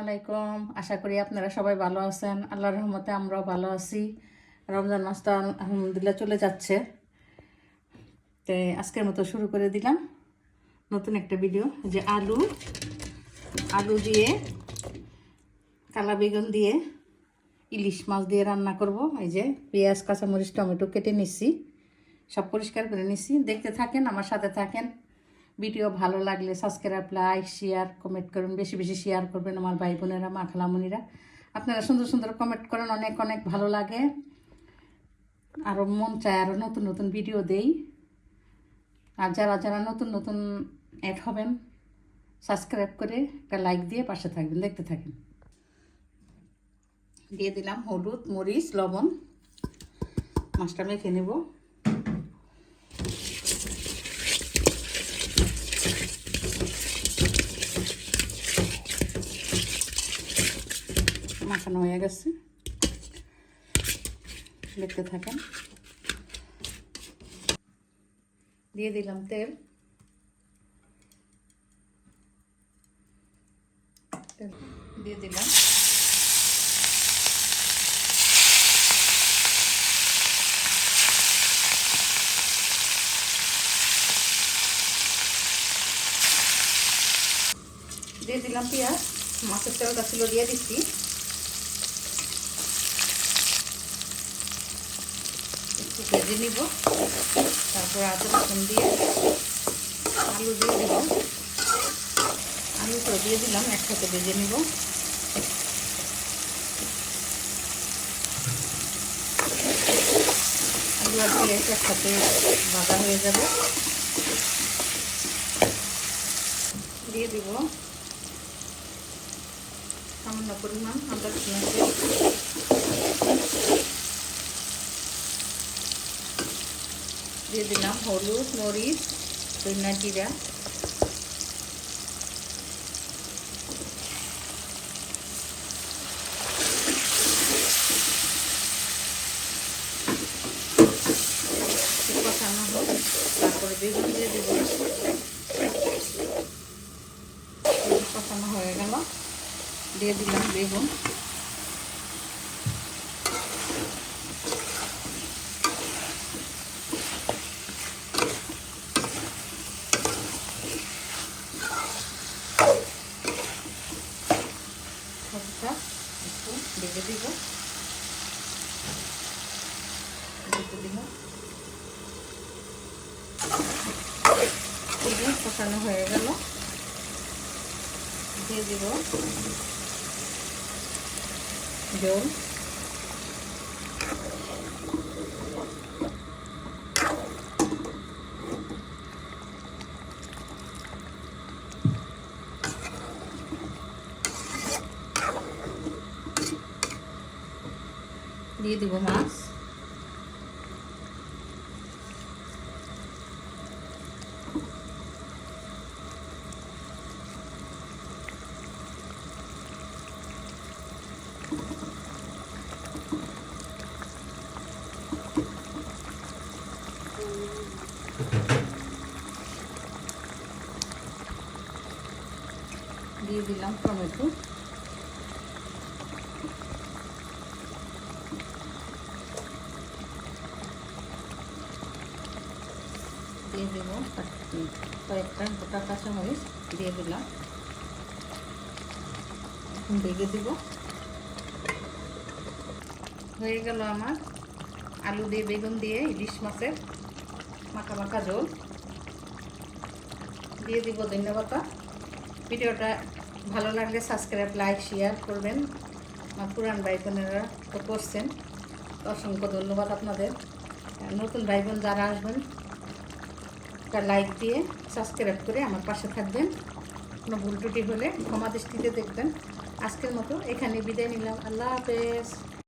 আলাইকুম। আশা করি আপনারা সবাই ভালো আছেন। আল্লাহর রহমতে আমরাও ভালো আছি। রমজান মাসটা আলহামদুলিল্লাহ চলে যাচ্ছে। তো আজকের মতো শুরু করে দিলাম নতুন একটা ভিডিও, যে আলু দিয়ে কালা বেগুন দিয়ে ইলিশ মাছ দিয়ে রান্না করব। এই যে পেঁয়াজ, কাঁচামরিচ, টমেটো কেটে নিচ্ছি, সব পরিষ্কার করে নিচ্ছি। দেখতে থাকেন, আমার সাথে থাকেন। ভিডিও ভালো লাগলে সাবস্ক্রাইব, লাইক, শেয়ার, কমেন্ট করুন। বেশি বেশি শেয়ার করবেন আমার ভাই বোনেরা, মা খালামণিরা। আপনারা সুন্দর সুন্দর কমেন্ট করেন, অনেক অনেক ভালো লাগে। আরও মন চায় আরও নতুন নতুন ভিডিও দেই। আর যারা যারা নতুন নতুন অ্যাড হবেন, সাবস্ক্রাইব করে একটা লাইক দিয়ে পাশে থাকবেন। দেখতে থাকেন। দিয়ে দিলাম হলুদ, মরিচ, লবণ। মাছটা মেখে নেব। মাখানো হয়ে গেছে, দেখতে থাকেন। দিয়ে দিলাম তেল। দিয়ে দিলাম পেঁয়াজ। মাছের তেলটা ছিল, দিয়ে দিচ্ছি। একটু ভেজে নিব, তারপর আদা রসুন দিয়ে আলু দিয়ে দেব। আলুটা দিয়ে দিলাম, একসাথে ভেজে নিব। আলু আর পেঁয়াজ একসাথে ভাজা হয়ে যাবে। দিয়ে দিব সামান্য পরিমাণ আদা রসুন পেস্ট। দিয়ে দিলাম হলুদ, মরিচ, ধনিয়া, জিরা। কষানো হোক, তারপরে বেগুন দিয়ে দেবো। কষানো হয়ে গেল, দিয়ে দিলাম বেগুন। একটু ভেজে দিব। কষানো হয়ে গেল, দিয়ে দিব জল। দিয়ে দিব মাছ। দিয়ে দিলাম টমেটো। দিয়ে দেব কয়েকটা গোটা কাঁচামরিচ, দিয়ে দিলাম। এখন ভেজে দিব। হয়ে গেল আমার আলু দিয়ে বেগুন দিয়ে ইলিশ মাছের মাখা মাখা ঝোল। দিয়ে দিব ধন্যবাদ। ভিডিওটা ভালো লাগলে সাবস্ক্রাইব, লাইক, শেয়ার করবেন। আমার পুরান ভাই বোনেরা তো করছেন, অসংখ্য ধন্যবাদ আপনাদের। নতুন ভাই বোন যারা আসবেন, একটা লাইক দিয়ে সাবস্ক্রাইব করে আমার পাশে থাকবেন। কোনো ভুল ত্রুটি হলে ক্ষমা দৃষ্টিতে দেখবেন। আজকের মতো এখানে বিদায় নিলাম। আল্লাহ হাফেজ।